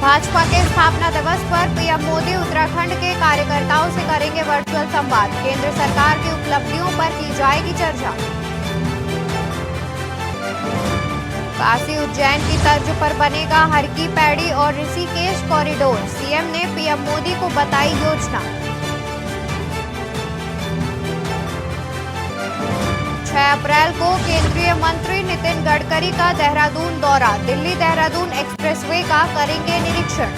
भाजपा के स्थापना दिवस पर पीएम मोदी उत्तराखंड के कार्यकर्ताओं से करेंगे वर्चुअल संवाद। केंद्र सरकार की उपलब्धियों पर की जाएगी चर्चा। काशी उज्जैन की तर्ज पर बनेगा हर की पैड़ी और ऋषिकेश कॉरिडोर। सीएम ने पीएम मोदी को बताई योजना। 6 अप्रैल को केंद्रीय मंत्री नितिन गडकरी का देहरादून दौरा। दिल्ली देहरादून एक्सप्रेसवे का करेंगे निरीक्षण।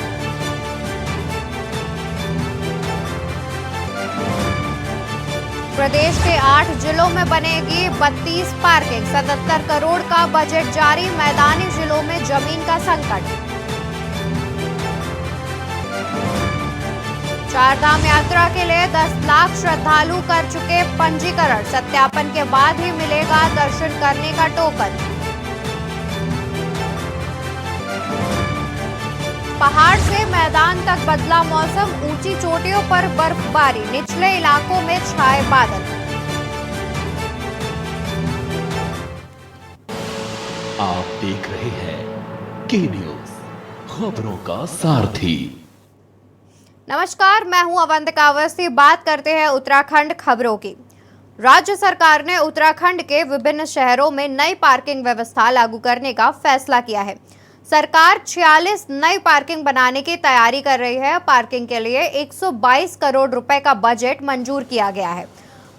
प्रदेश के 8 जिलों में बनेगी 32 पार्किंग। 77 करोड़ का बजट जारी। मैदानी जिलों में जमीन का संकट। चारधाम यात्रा के लिए 10 लाख श्रद्धालु कर चुके पंजीकरण। सत्यापन के बाद ही मिलेगा दर्शन करने का टोकन। पहाड़ से मैदान तक बदला मौसम। ऊंची चोटियों पर बर्फबारी। निचले इलाकों में छाए बादल। आप देख रहे हैं के न्यूज, खबरों का सारथी। नमस्कार, मैं हूं अवंतिका अवस्थी। बात करते हैं उत्तराखंड खबरों की। राज्य सरकार ने उत्तराखंड के विभिन्न शहरों में नई पार्किंग व्यवस्था लागू करने का फैसला किया है। सरकार 46 नई पार्किंग बनाने की तैयारी कर रही है। पार्किंग के लिए 122 करोड़ रुपए का बजट मंजूर किया गया है।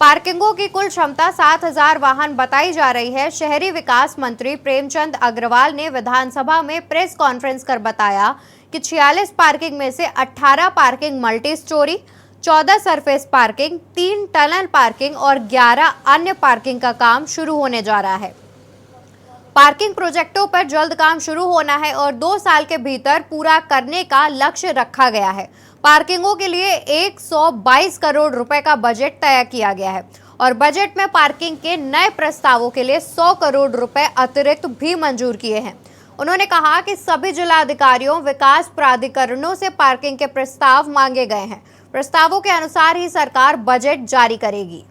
पार्किंगों की कुल क्षमता 7,000 वाहन बताई जा रही है। शहरी विकास मंत्री प्रेमचंद अग्रवाल ने विधानसभा में प्रेस कॉन्फ्रेंस कर बताया कि 46 पार्किंग में से 18 parking multi storey, 14 surface parking, 3 tunnel parking और 11 अन्य पार्किंग का काम शुरू होने जा रहा है। पार्किंग प्रोजेक्टों पर जल्द काम शुरू होना है और 2 साल के भीतर पूरा करने का लक्ष्य रखा गया है। पार्किंगों के लिए 122 करोड़ रुपए का बजट तय किया गया है और बजट में पार्किंग के नए प्रस्तावों के लिए 100 करोड़ रुपए अतिरिक्त भी मंजूर किए हैं। उन्होंने कहा कि सभी जिलाधिकारियों, विकास प्राधिकरणों से पार्किंग के प्रस्ताव मांगे गए हैं। प्रस्तावों के अनुसार ही सरकार बजट जारी करेगी।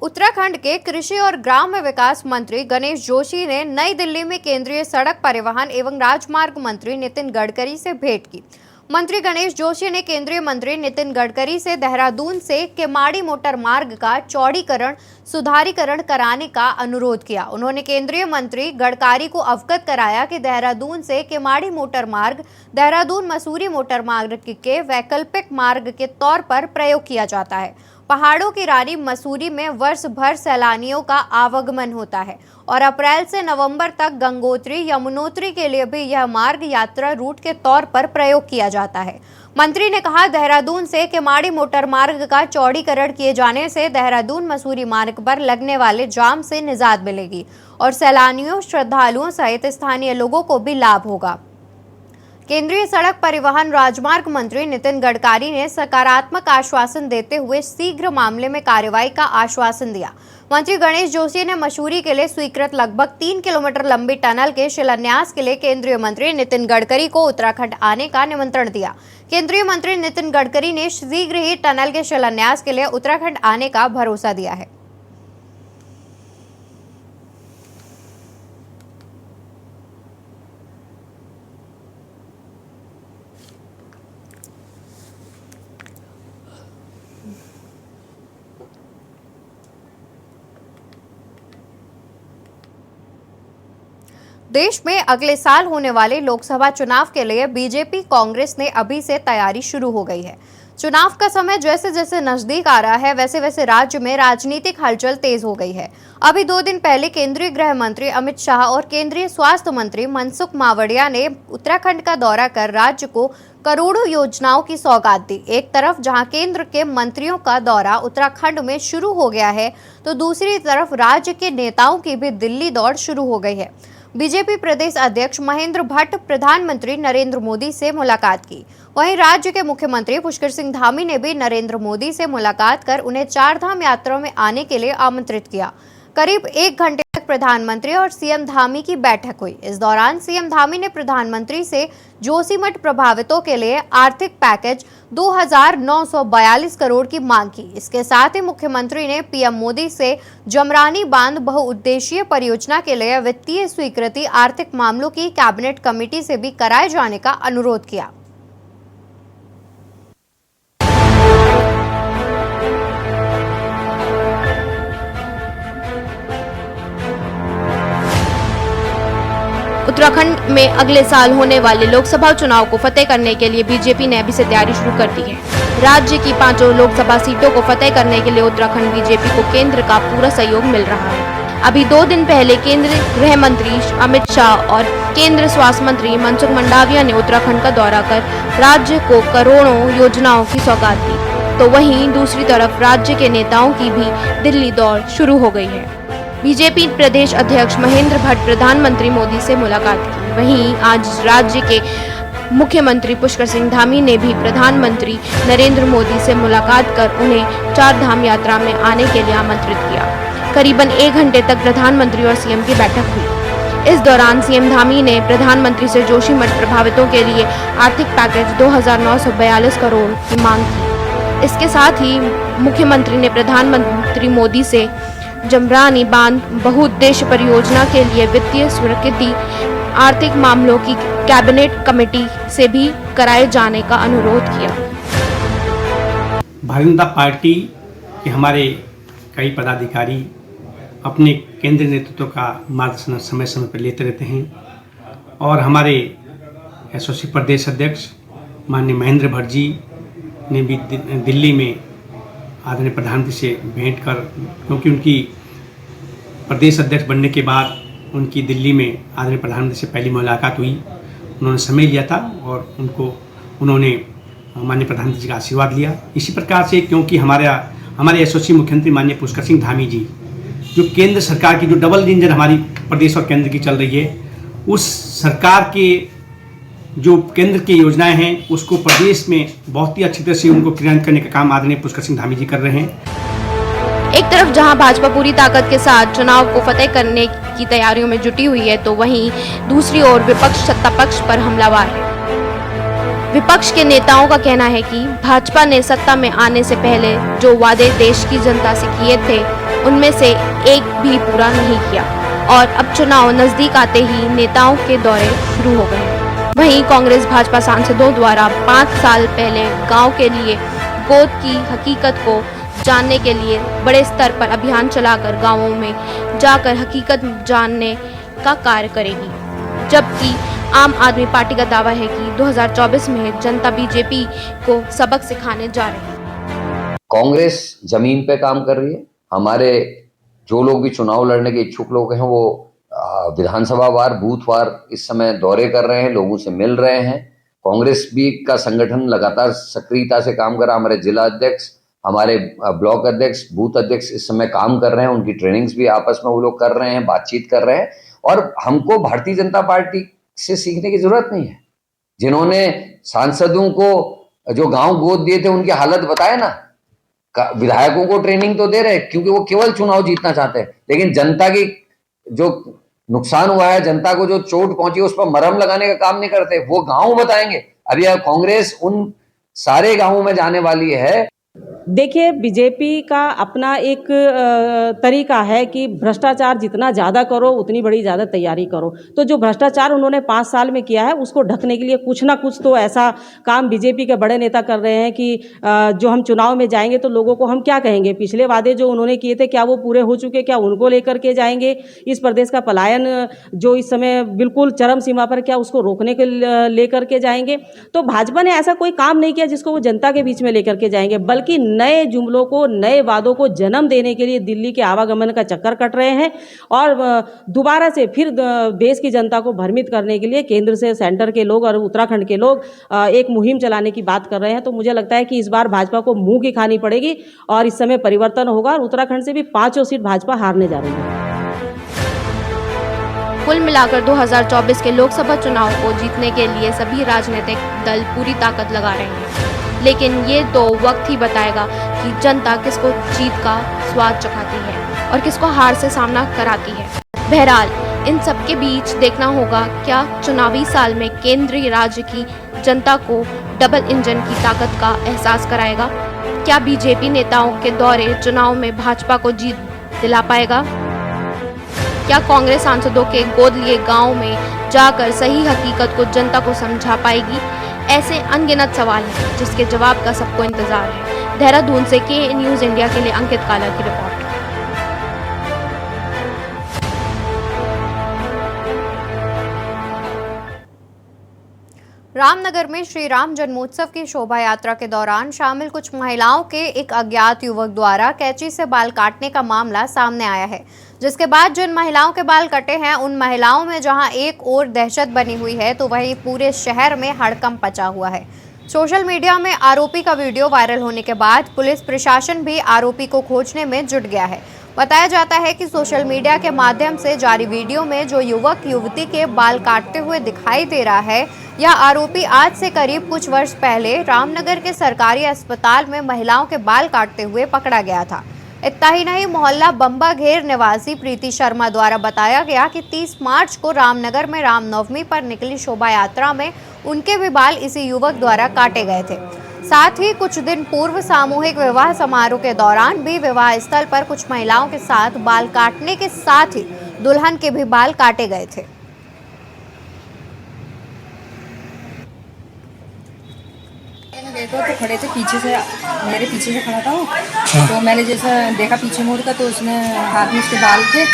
उत्तराखंड के कृषि और ग्राम्य विकास मंत्री गणेश जोशी ने नई दिल्ली में केंद्रीय सड़क परिवहन एवं राजमार्ग मंत्री नितिन गडकरी से भेंट की। मंत्री गणेश जोशी ने केंद्रीय मंत्री नितिन गडकरी से देहरादून से केमाड़ी मोटर मार्ग का चौड़ीकरण, सुधारीकरण कराने का अनुरोध किया। उन्होंने केंद्रीय मंत्री गडकरी को अवगत कराया कि देहरादून से केमाड़ी मोटर मार्ग देहरादून मसूरी मोटर मार्ग के वैकल्पिक मार्ग के तौर पर प्रयोग किया जाता है। पहाड़ों की रानी मसूरी में वर्ष भर सैलानियों का आवागमन होता है और अप्रैल से नवंबर तक गंगोत्री, यमुनोत्री के लिए भी यह मार्ग यात्रा रूट के तौर पर प्रयोग किया जाता है। मंत्री ने कहा, देहरादून से केमाड़ी मोटर मार्ग का चौड़ीकरण किए जाने से देहरादून मसूरी मार्ग पर लगने वाले जाम से निजात मिलेगी और सैलानियों, श्रद्धालुओं सहित स्थानीय लोगों को भी लाभ होगा। केंद्रीय सड़क परिवहन राजमार्ग मंत्री नितिन गडकरी ने सकारात्मक आश्वासन देते हुए शीघ्र मामले में कार्रवाई का आश्वासन दिया। मंत्री गणेश जोशी ने मसूरी के लिए स्वीकृत लगभग 3 किलोमीटर लंबी टनल के शिलान्यास के लिए केंद्रीय मंत्री नितिन गडकरी को उत्तराखंड आने का निमंत्रण दिया। केंद्रीय मंत्री नितिन गडकरी ने शीघ्र ही टनल के शिलान्यास के लिए उत्तराखंड आने का भरोसा दिया है। देश में अगले साल होने वाले लोकसभा चुनाव के लिए बीजेपी, कांग्रेस ने अभी से तैयारी शुरू हो गई है। चुनाव का समय जैसे जैसे नजदीक आ रहा है, वैसे वैसे राज्य में राजनीतिक हलचल तेज हो गई है। अभी 2 दिन पहले केंद्रीय गृह मंत्री अमित शाह और केंद्रीय स्वास्थ्य मंत्री मनसुख मांडविया ने उत्तराखंड का दौरा कर राज्य को करोड़ों योजनाओं की सौगात दी। एक तरफ जहां केंद्र के मंत्रियों का दौरा उत्तराखंड में शुरू हो गया है, तो दूसरी तरफ राज्य के नेताओं की भी दिल्ली दौड़ शुरू हो गई है। बीजेपी प्रदेश अध्यक्ष महेंद्र भट्ट प्रधानमंत्री नरेंद्र मोदी से मुलाकात की। वहीं राज्य के मुख्यमंत्री पुष्कर सिंह धामी ने भी नरेंद्र मोदी से मुलाकात कर उन्हें चारधाम यात्रा में आने के लिए आमंत्रित किया। करीब 1 घंटे तक प्रधानमंत्री और सीएम धामी की बैठक हुई। इस दौरान सीएम धामी ने प्रधानमंत्री से जोशीमठ प्रभावितों के लिए आर्थिक पैकेज, 2,942 करोड़ की मांग की। इसके साथ ही मुख्यमंत्री ने पीएम मोदी से जमरानी बांध बहुउद्देशीय परियोजना के लिए वित्तीय स्वीकृति आर्थिक मामलों की कैबिनेट कमेटी से भी कराए जाने का अनुरोध किया। उत्तराखंड में अगले साल होने वाले लोकसभा चुनाव को फतेह करने के लिए बीजेपी ने अभी से तैयारी शुरू कर दी है। राज्य की 5 लोकसभा सीटों को फतेह करने के लिए उत्तराखंड बीजेपी को केंद्र का पूरा सहयोग मिल रहा है। अभी 2 दिन पहले केंद्रीय गृह मंत्री अमित शाह और केंद्रीय स्वास्थ्य मंत्री मनसुख मंडाविया ने उत्तराखंड का दौरा कर राज्य को करोड़ों योजनाओं की सौगात दी। तो वहीं दूसरी तरफ राज्य के नेताओं की भी दिल्ली दौड़ शुरू हो गई है। बीजेपी प्रदेश अध्यक्ष महेंद्र भट्ट प्रधानमंत्री मोदी से मुलाकात की। वहीं आज राज्य के मुख्यमंत्री पुष्कर सिंह धामी ने भी प्रधानमंत्री नरेंद्र मोदी से मुलाकात कर उन्हें 4 धाम यात्रा में आने के लिए आमंत्रित किया। करीबन 1 घंटे तक प्रधानमंत्री और सीएम की बैठक हुई। इस दौरान सीएम धामी ने प्रधानमंत्री से जोशीमठ प्रभावितों के लिए आर्थिक पैकेज 2,942 करोड़ की मांग की। इसके साथ ही मुख्यमंत्री ने प्रधानमंत्री मोदी से जमरानी बांध बहुउद्देश्य परियोजना के लिए वित्तीय स्वीकृति आर्थिक मामलों की कैबिनेट कमेटी से भी कराए जाने का अनुरोध किया। भारतीय जनता पार्टी के हमारे कई पदाधिकारी अपने केंद्रीय नेतृत्व का मार्गदर्शन समय समय पर लेते रहते हैं और हमारे एसओसी प्रदेश अध्यक्ष माननीय महेंद्र भट्ट जी ने भी दिल्ली में आदरणीय प्रधानमंत्री से भेंट कर, क्योंकि उनकी प्रदेश अध्यक्ष बनने के बाद उनकी दिल्ली में आदरणीय प्रधानमंत्री से पहली मुलाकात हुई। उन्होंने समय लिया था और उन्होंने माननीय प्रधानमंत्री जी का आशीर्वाद लिया। इसी प्रकार से क्योंकि हमारे एसओसी मुख्यमंत्री माननीय पुष्कर सिंह धामी जी, जो केंद्र सरकार की जो डबल इंजन हमारी प्रदेश और केंद्र की चल रही है, उस सरकार के जो केंद्र की योजनाएं हैं उसको प्रदेश में बहुत ही अच्छी तरह से उनको क्रियान्वित करने का काम आदरणीय पुष्कर सिंह धामी जी कर रहे हैं। एक तरफ जहां भाजपा पूरी ताकत के साथ चुनाव को फतेह करने की तैयारियों में जुटी हुई है, तो वहीं दूसरी ओर विपक्ष सत्ता पक्ष पर हमलावर है। विपक्ष के नेताओं का कहना है कि भाजपा ने सत्ता में आने से पहले जो वादे देश की जनता से किए थे उनमें से एक भी पूरा नहीं किया और अब चुनाव नजदीक आते ही नेताओं के दौरे शुरू हो गए। वहीं कांग्रेस भाजपा सांसदों द्वारा 5 साल पहले गांव के लिए गोद की हकीकत को जानने के लिए बड़े स्तर पर अभियान चलाकर गांवों में जाकर हकीकत जानने का कार्य करेगी, जबकि आम आदमी पार्टी का दावा है कि 2024 में जनता बीजेपी को सबक सिखाने जा रही है। कांग्रेस जमीन पे काम कर रही है। हमारे जो लोग भी चुनाव लड़ने के इच्छुक लोग हैं वो विधानसभा वार बूथ वार इस समय दौरे कर रहे हैं, लोगों से मिल रहे हैं। कांग्रेस भी का संगठन लगातार सक्रियता से काम कर रहा है। हमारे जिला अध्यक्ष, हमारे ब्लॉक अध्यक्ष, बूथ अध्यक्ष इस समय काम कर रहे हैं। उनकी ट्रेनिंग्स भी आपस में वो लोग कर रहे हैं, बातचीत कर रहे हैं। और हमको भारतीय जनता पार्टी से सीखने की जरूरत नहीं है। जिन्होंने सांसदों को जो गांव गोद दिए थे उनकी हालत बताए ना, विधायकों को ट्रेनिंग तो दे रहे क्योंकि वो केवल चुनाव जीतना चाहते हैं, लेकिन जनता की जो नुकसान हुआ है, जनता को जो चोट पहुंची उस पर मरहम लगाने का काम नहीं करते। वो गांव बताएंगे। अभी कांग्रेस उन सारे गांवों में जाने वाली है। देखिए, बीजेपी का अपना एक तरीका है कि भ्रष्टाचार जितना ज़्यादा करो उतनी बड़ी ज़्यादा तैयारी करो। तो जो भ्रष्टाचार उन्होंने 5 साल में किया है उसको ढकने के लिए कुछ ना कुछ तो ऐसा काम बीजेपी के बड़े नेता कर रहे हैं कि जो हम चुनाव में जाएंगे तो लोगों को हम क्या कहेंगे, पिछले वादे जो उन्होंने किए थे क्या वो पूरे हो चुके, क्या उनको लेकर के जाएंगे। इस प्रदेश का पलायन जो इस समय बिल्कुल चरम सीमा पर, क्या उसको रोकने के लेकर के जाएंगे। तो भाजपा ने ऐसा कोई काम नहीं किया जिसको वो जनता के बीच में लेकर के जाएंगे, बल्कि नए जुमलों को, नए वादों को जन्म देने के लिए दिल्ली के आवागमन का चक्कर कट रहे हैं और दोबारा से फिर देश की जनता को भ्रमित करने के लिए केंद्र से सेंटर के लोग और उत्तराखंड के लोग एक मुहिम चलाने की बात कर रहे हैं। तो मुझे लगता है कि इस बार भाजपा को मुंह की खानी पड़ेगी और इस समय परिवर्तन होगा और उत्तराखंड से भी 5 सीट भाजपा हारने जा रही है। कुल मिलाकर 2024 के लोकसभा चुनाव को जीतने के लिए सभी राजनीतिक दल पूरी ताकत लगा रहे हैं, लेकिन ये तो वक्त ही बताएगा कि जनता किसको जीत का स्वाद चखाती है और किसको हार से सामना कराती है। बहरहाल इन सब के बीच देखना होगा क्या चुनावी साल में केंद्रीय राज्य की जनता को डबल इंजन की ताकत का एहसास कराएगा? क्या बीजेपी नेताओं के दौरे चुनाव में भाजपा को जीत दिला पाएगा? क्या कांग्रेस सांसदों के गोद लिए गांव में जाकर सही हकीकत को जनता को समझा पाएगी? ऐसे अनगिनत सवाल हैं जिसके जवाब का सबको इंतजार है। देहरादून से के न्यूज़ इंडिया के लिए अंकित काला की रिपोर्ट। रामनगर में श्री राम जन्मोत्सव की शोभा यात्रा के दौरान शामिल कुछ महिलाओं के एक अज्ञात युवक द्वारा कैंची से बाल काटने का मामला सामने आया है, जिसके बाद जिन महिलाओं के बाल कटे हैं उन महिलाओं में जहां एक ओर दहशत बनी हुई है तो वहीं पूरे शहर में हड़कंप मचा हुआ है। सोशल मीडिया में आरोपी का वीडियो वायरल होने के बाद पुलिस प्रशासन भी आरोपी को खोजने में जुट गया है। बताया जाता है कि सोशल मीडिया के माध्यम से जारी वीडियो में जो युवक युवती के बाल काटते हुए दिखाई दे रहा है, यह आरोपी आज से करीब कुछ वर्ष पहले रामनगर के सरकारी अस्पताल में महिलाओं के बाल काटते हुए पकड़ा गया था। इतना ही नहीं, मोहल्ला बम्बा घेर निवासी प्रीति शर्मा द्वारा बताया गया कि 30 मार्च को रामनगर में रामनवमी पर निकली शोभा यात्रा में उनके भी बाल इसी युवक द्वारा काटे गए थे। साथ ही कुछ दिन पूर्व सामूहिक विवाह समारोह के दौरान भी विवाह स्थल पर कुछ महिलाओं के साथ बाल काटने के साथ ही दुल्हन के भी बाल काटे गए थे। देखो तो खड़े थे पीछे से, मेरे पीछे से खड़ा था वो। तो मैंने जैसे देखा पीछे मुड़ का तो उसने हाथ में उसके बाल थे,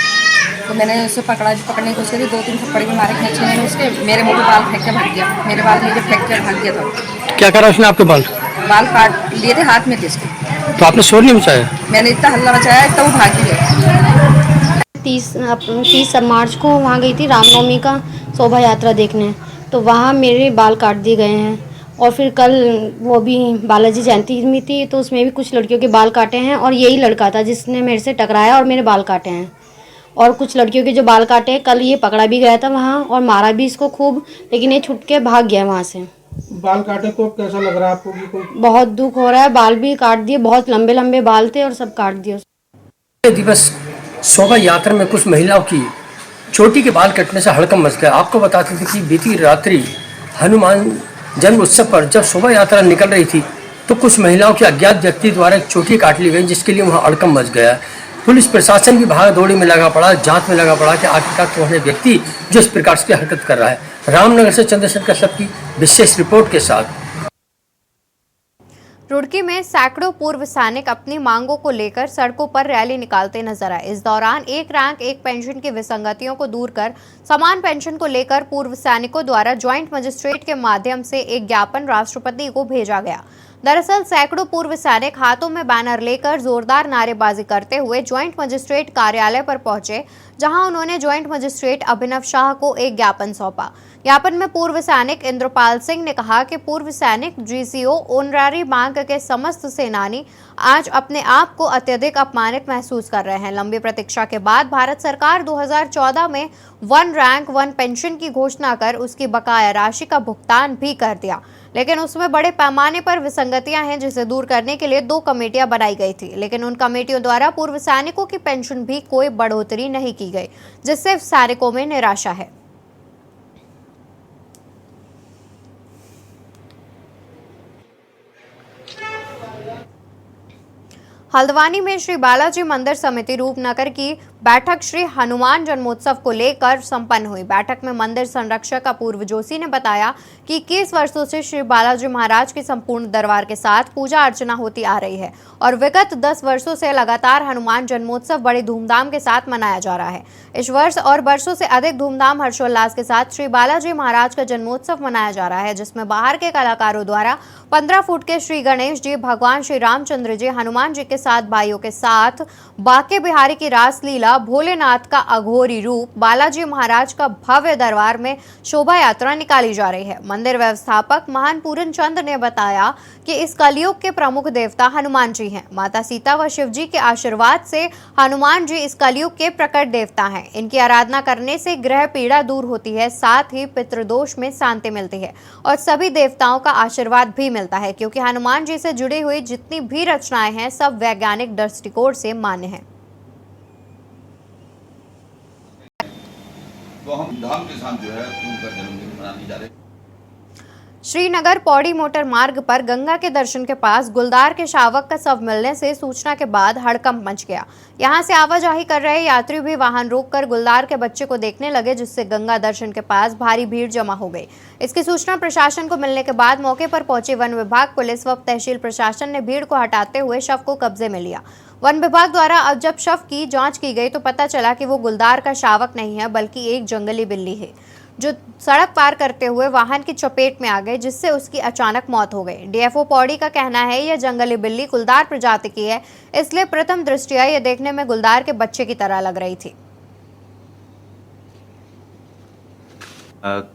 तो मैंने उसे पकड़ने की कोशिश करी। 2-3 थप्पड़ भी मारे खींचे मैंने उसके, मेरे मुँह पे बाल फेंक के भाग गया। मेरे बाल मुझे फेंक के भाग गया था। क्या करा उसने आपके बाल? बाल काट लिए थे, हाथ में थे इसके। तो आपने शोर नहीं मचाया? मैंने इतना हल्ला मचाया तो वो भाग गया। 30 मार्च को वहाँ गई थी रामनवमी का शोभा यात्रा देखने, तो वहाँ मेरे बाल काट दिए गए हैं। और फिर कल वो भी बालाजी जयंती में थी तो उसमें भी कुछ लड़कियों के बाल काटे हैं और यही लड़का था जिसने मेरे से टकराया और मेरे बाल काटे हैं। और कुछ लड़कियों के जो बाल काटे हैं, कल ये पकड़ा भी गया था वहाँ और मारा भी इसको खूब, लेकिन ये छुट के भाग गया वहाँ से। बाल काटे को कैसा लग रहा है आपको? कि कोई बहुत दुख हो रहा है, बाल भी काट दिए, बहुत लंबे लंबे बाल थे और सब काट दिए। दिवस शोभा यात्रा में कुछ महिलाओं की चोटी के बाल कटने से हड़कंप मच गया। आपको बताते थे कि बीती रात्रि हनुमान जन्म उत्सव पर जब शोभा यात्रा निकल रही थी तो कुछ महिलाओं के अज्ञात व्यक्ति द्वारा एक चोटी काट ली गई, जिसके लिए वहां हड़कंप मच गया। पुलिस प्रशासन भी भाग दौड़ी में लगा पड़ा, जांच में लगा पड़ा कि आखिरकार कौन है व्यक्ति जो इस प्रकार की हरकत कर रहा है। रामनगर से चंद्रशेखर कश्यप की विशेष रिपोर्ट के साथ। रुड़की में सैकड़ों पूर्व सैनिक अपनी मांगों को लेकर सड़कों पर रैली निकालते नजर आए। इस दौरान एक रैंक एक पेंशन की विसंगतियों को दूर कर समान पेंशन को लेकर पूर्व सैनिकों द्वारा ज्वाइंट मजिस्ट्रेट के माध्यम से एक ज्ञापन राष्ट्रपति को भेजा गया। दरअसल सैकड़ों पूर्व सैनिक हाथों में बैनर लेकर जोरदार नारेबाजी करते हुए ज्वाइंट मजिस्ट्रेट कार्यालय पर पहुंचे, जहां उन्होंने ज्वाइंट मजिस्ट्रेट अभिनव शाह को एक ज्ञापन सौंपा। ज्ञापन में पूर्व सैनिक इंद्रपाल सिंह ने कहा कि पूर्व सैनिक जीसीओ ऑनररी मांग के समस्त सेनानी आज अपने आप को अत्यधिक अपमानित महसूस कर रहे हैं। लंबी प्रतीक्षा के बाद भारत सरकार 2014 में 1 रैंक 1 पेंशन की घोषणा कर उसकी बकाया राशि का भुगतान भी कर दिया, लेकिन उसमें बड़े पैमाने पर विसंगतियां हैं, जिसे दूर करने के लिए 2 कमेटियां बनाई गई थी, लेकिन उन कमेटियों द्वारा पूर्व सैनिकों की पेंशन भी कोई बढ़ोतरी नहीं की गई, जिससे सैनिकों में निराशा है। हल्द्वानी में श्री बालाजी मंदिर समिति रूपनगर की बैठक श्री हनुमान जन्मोत्सव को लेकर संपन्न हुई। बैठक में मंदिर संरक्षक अपूर्व जोशी ने बताया कि 21 वर्षों से श्री बालाजी महाराज की संपूर्ण दरबार के साथ पूजा अर्चना होती आ रही है और विगत 10 वर्षों से लगातार हनुमान जन्मोत्सव बड़ी धूमधाम के साथ मनाया जा रहा है। इस वर्ष और वर्षों से अधिक धूमधाम हर्षोल्लास के साथ श्री बालाजी महाराज का जन्मोत्सव मनाया जा रहा है, जिसमें बाहर के कलाकारों द्वारा 15 फुट के श्री गणेश जी, भगवान श्री रामचंद्र जी, हनुमान जी के 7 भाइयों के साथ बाके बिहारी की रासलीला, भोलेनाथ का अघोरी रूप, बालाजी महाराज का भव्य दरबार में शोभा यात्रा निकाली जा रही है। मंदिर व्यवस्थापक महान पूरन चंद ने बताया कि इस कलयुग के प्रमुख देवता हनुमान जी हैं। माता सीता व शिव जी के आशीर्वाद से हनुमान जी इस कलयुग के प्रकट देवता हैं। इनकी आराधना करने से ग्रह पीड़ा दूर होती है, साथ ही पितृदोष में शांति मिलती है और सभी देवताओं का आशीर्वाद भी मिलता है, क्योंकि हनुमान जी से जुड़ी हुई जितनी भी रचनाएं हैं सब वैज्ञानिक दृष्टिकोण से मान्य है। तो हम धाम के साथ जो है उनका जन्मदिन मनाने जा रहे हैं। श्रीनगर पौड़ी मोटर मार्ग पर गंगा के दर्शन के पास गुलदार के शावक का शव मिलने से सूचना के बाद हड़कंप मच गया। यहां से आवाजाही कर रहे यात्री भी वाहन रोककर गुलदार के बच्चे को देखने लगे, जिससे गंगा दर्शन के पास भारी भीड़ जमा हो गई। इसकी सूचना प्रशासन को मिलने के बाद मौके पर पहुंची वन विभाग, पुलिस व तहसील प्रशासन ने भीड़ को हटाते हुए शव को कब्जे में लिया। वन विभाग द्वारा अब जब शव की जांच की गई तो पता चला कि वो गुलदार का शावक नहीं है, बल्कि एक जंगली बिल्ली है जो सड़क पार करते हुए वाहन की चपेट में आ गई, जिससे उसकी अचानक मौत हो गई। डीएफओ पौड़ी का कहना है यह जंगली बिल्ली गुलदार प्रजाति की है, इसलिए प्रथम दृष्टया यह देखने में गुलदार के बच्चे की तरह लग रही थी।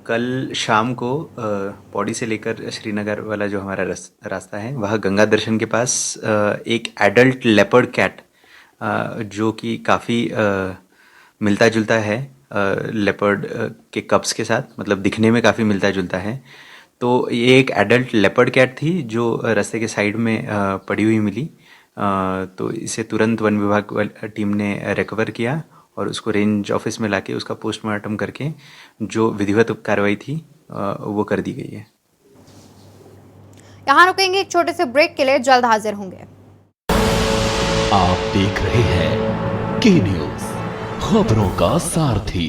कल शाम को पौड़ी से लेकर श्रीनगर वाला जो हमारा रास्ता है, वह गंगा दर्शन के पास एक एडल्ट लेपर्ड कैट जो कि काफ़ी मिलता जुलता है लेपर्ड के कप्स के साथ, मतलब दिखने में काफ़ी मिलता जुलता है। तो ये एक एडल्ट लेपर्ड कैट थी जो रास्ते के साइड में पड़ी हुई मिली। तो इसे तुरंत वन विभाग टीम ने रिकवर किया और उसको रेंज ऑफिस में लाके उसका पोस्टमार्टम करके जो विधिवत कार्रवाई थी वो कर दी गई है। यहाँ रुकेंगे एक छोटे से ब्रेक के लिए, जल्द हाजिर होंगे। आप देख रहे हैं के न्यूज़, खबरों का सारथी।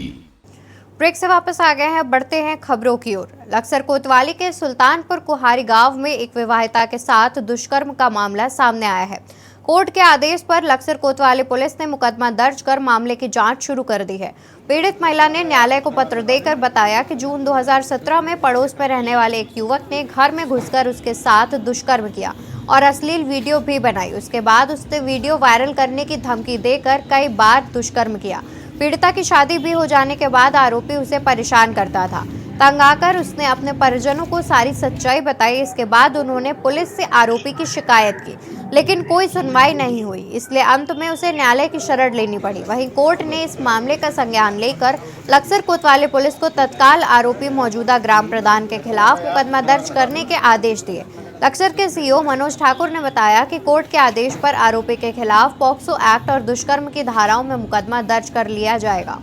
ब्रेक से वापस आ गए हैं, बढ़ते हैं खबरों की ओर। लक्सर कोतवाली के सुल्तानपुर कुहारी गांव में एक विवाहिता के साथ दुष्कर्म का मामला सामने आया है। कोर्ट के आदेश पर लक्सर कोतवाली पुलिस ने मुकदमा दर्ज कर मामले की जांच शुरू कर दी है। पीड़ित महिला ने न्यायालय को पत्र देकर बताया कि जून 2017 में पड़ोस में रहने वाले एक युवक ने घर में घुसकर उसके साथ दुष्कर्म किया और अश्लील वीडियो भी बनाई। उसके बाद उसने वीडियो वायरल करने की धमकी देकर कई बार दुष्कर्म किया। पीड़िता की शादी भी हो जाने के बाद आरोपी उसे परेशान करता था। तंग आकर उसने अपने परिजनों को सारी सच्चाई बताई। इसके बाद उन्होंने पुलिस से आरोपी की शिकायत की, लेकिन कोई सुनवाई नहीं हुई, इसलिए अंत में उसे न्यायालय की शरण लेनी पड़ी। वहीं कोर्ट ने इस मामले का संज्ञान लेकर लक्सर कोतवाली पुलिस को तत्काल आरोपी मौजूदा ग्राम प्रधान के खिलाफ मुकदमा दर्ज करने के आदेश दिए। लक्सर के सीईओ मनोज ठाकुर ने बताया कि कोर्ट के आदेश पर आरोपी के खिलाफ पॉक्सो एक्ट और दुष्कर्म की धाराओं में मुकदमा दर्ज कर लिया जाएगा।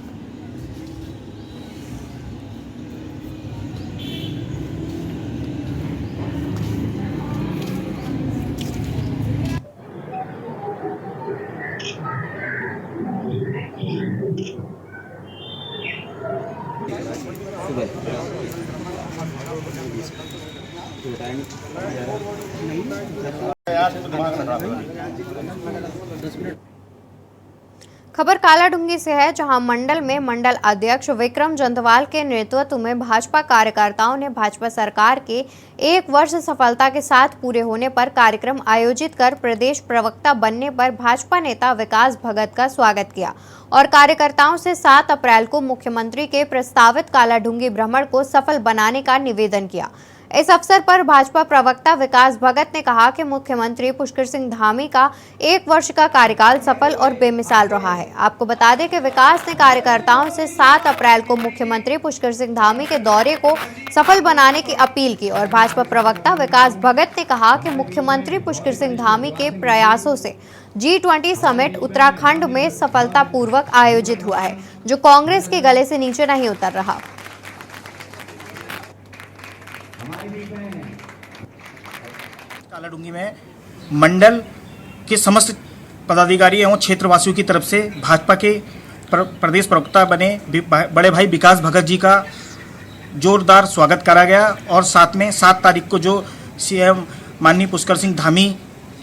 खबर कालाडूंगी से है, जहां मंडल में मंडल अध्यक्ष विक्रम जंदवाल के नेतृत्व में भाजपा कार्यकर्ताओं ने भाजपा सरकार के 1 वर्ष सफलता के साथ पूरे होने पर कार्यक्रम आयोजित कर प्रदेश प्रवक्ता बनने पर भाजपा नेता विकास भगत का स्वागत किया और कार्यकर्ताओं से 7 अप्रैल को मुख्यमंत्री के प्रस्तावित कालाडूंगी भ्रमण को सफल बनाने का निवेदन किया। इस अवसर पर भाजपा प्रवक्ता विकास भगत ने कहा कि मुख्यमंत्री पुष्कर सिंह धामी का 1 वर्ष का कार्यकाल सफल और बेमिसाल रहा है। आपको बता दें कि विकास ने कार्यकर्ताओं से 7 अप्रैल को मुख्यमंत्री पुष्कर सिंह धामी के दौरे को सफल बनाने की अपील की और भाजपा प्रवक्ता विकास भगत ने कहा कि मुख्यमंत्री पुष्कर सिंह धामी के प्रयासों से G20 समिट उत्तराखंड में सफलतापूर्वक आयोजित हुआ है, जो कांग्रेस के गले से नीचे नहीं उतर रहा। कालाडूंगी में मंडल के समस्त पदाधिकारी एवं क्षेत्रवासियों की तरफ से भाजपा के प्रदेश प्रवक्ता बने बड़े भाई विकास भगत जी का जोरदार स्वागत करा गया और साथ में 7 तारीख को जो सीएम माननीय पुष्कर सिंह धामी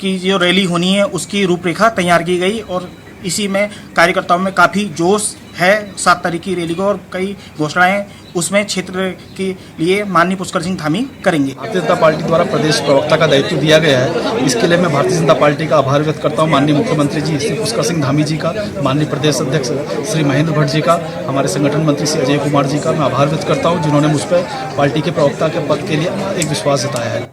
की जो रैली होनी है उसकी रूपरेखा तैयार की गई और इसी में कार्यकर्ताओं में काफ़ी जोश है 7 तारीख की रैली को और कई घोषणाएं उसमें क्षेत्र के लिए माननीय पुष्कर सिंह धामी करेंगे। भारतीय जनता पार्टी द्वारा प्रदेश प्रवक्ता का दायित्व दिया गया है, इसके लिए मैं भारतीय जनता पार्टी का आभार व्यक्त करता हूं। माननीय मुख्यमंत्री जी श्री पुष्कर सिंह धामी जी का, माननीय प्रदेश अध्यक्ष श्री महेंद्र भट्ट जी का, हमारे संगठन मंत्री श्री अजय कुमार जी का मैं आभार व्यक्त करता हूँ, जिन्होंने मुझ पर पार्टी के प्रवक्ता के पद के लिए एक विश्वास जताया है।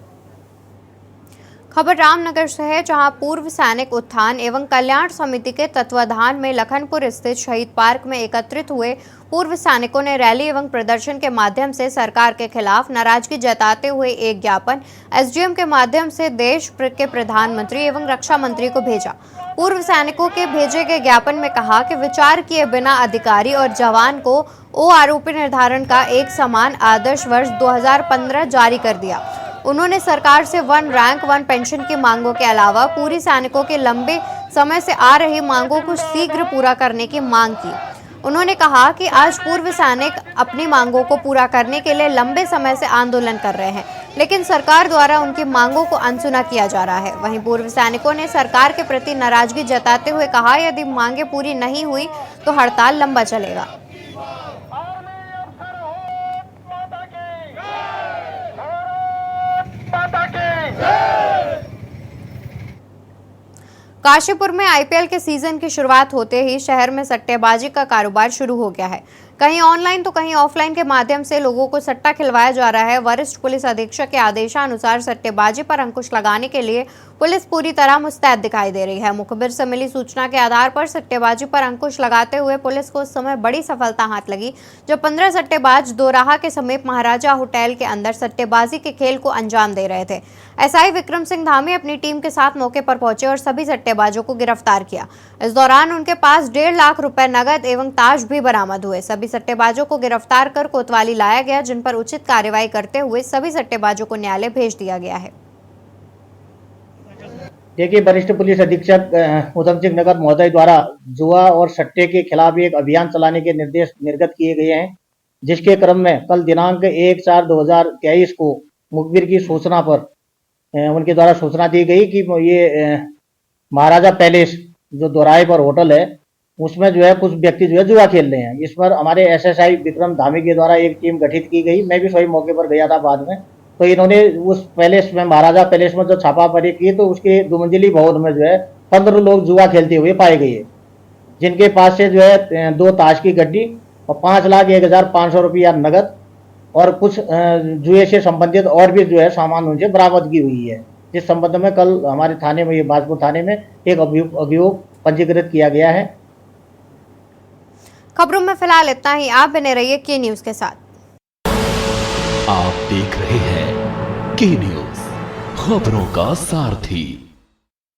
खबर रामनगर से है, जहां पूर्व सैनिक उत्थान एवं कल्याण समिति के तत्वाधान में लखनपुर स्थित शहीद पार्क में एकत्रित हुए पूर्व सैनिकों ने रैली एवं प्रदर्शन के माध्यम से सरकार के खिलाफ नाराजगी जताते हुए एक ज्ञापन एसडीएम के माध्यम से देश के प्रधानमंत्री एवं रक्षा मंत्री को भेजा। पूर्व सैनिकों के भेजे गए ज्ञापन में कहा कि विचार किए बिना अधिकारी और जवान को ओ आरोपी निर्धारण का एक समान आदर्श वर्ष 2015 जारी कर दिया। उन्होंने सरकार से वन रैंक वन पेंशन की मांगों के अलावा पूर्व सैनिकों के लंबे समय से आ रही मांगों को शीघ्र पूरा करने की मांग की। उन्होंने कहा कि आज पूर्व सैनिक अपनी मांगों को पूरा करने के लिए लंबे समय से आंदोलन कर रहे हैं, लेकिन सरकार द्वारा उनकी मांगों को अनसुना किया जा रहा है। वहीं पूर्व सैनिकों ने सरकार के प्रति नाराजगी जताते हुए कहा, यदि मांगें पूरी नहीं हुई तो हड़ताल लंबा चलेगा। काशीपुर में आईपीएल के सीजन की शुरुआत होते ही शहर में सट्टेबाजी का कारोबार शुरू हो गया है। कहीं ऑनलाइन तो कहीं ऑफलाइन के माध्यम से लोगों को सट्टा खिलवाया जा रहा है। वरिष्ठ पुलिस अधीक्षक के आदेशानुसार सट्टेबाजी पर अंकुश लगाने के लिए पुलिस पूरी तरह मुस्तैद दिखाई दे रही है। मुखबिर से मिली सूचना के आधार पर सट्टेबाजी पर अंकुश लगाते हुए पुलिस को उस समय बड़ी सफलता हाथ लगी जब 15 सट्टेबाज दोराहा के समीप महाराजा होटल के अंदर सट्टेबाजी के खेल को अंजाम दे रहे थे। एसआई विक्रम सिंह धामी अपनी टीम के साथ मौके पर पहुंचे और सभी सट्टेबाजों को गिरफ्तार किया। इस दौरान उनके पास 1.5 लाख रुपए नगद एवं ताश भी बरामद हुए। सभी सट्टेबाजों को गिरफ्तार कर कोतवाली लाया गया, जिन पर उचित कार्रवाई करते हुए सभी सट्टेबाजों को न्यायालय भेज दिया गया है। देखिए, वरिष्ठ पुलिस अधीक्षक उधम सिंह नगर महोदय द्वारा जुआ और सट्टे के खिलाफ एक अभियान चलाने के निर्देश निर्गत किए गए हैं, जिसके क्रम में कल दिनांक 1/4/2023 को मुखबिर की सूचना पर उनके द्वारा सूचना दी गई कि ये महाराजा पैलेस जो दोराहे पर होटल है उसमें जो है कुछ व्यक्ति जो है जुआ खेल रहे हैं। इस पर हमारे एसएसआई विक्रम धामी के द्वारा एक टीम गठित की गई। मैं भी सही मौके पर गया था बाद में। तो इन्होंने उस पैलेस में महाराजा पैलेस में जो छापामारी की तो उसके 2 मंजिली भवन में जो है 15 लोग जुआ खेलते हुए पाए गए, जिनके पास से जो है 2 ताश की गड्डी और 5,01,500 रुपया नगद और कुछ जुए से संबंधित और भी जो है सामान उनसे बरामदगी हुई है। जिस संबंध में कल हमारे थाने में, ये बाजपुर थाने में एक अभियोग पंजीकृत किया गया है। खबरों में फिलहाल इतना ही। आप बने रहिए के न्यूज के साथ। आप देख रहे हैं के न्यूज, खबरों का सारथी।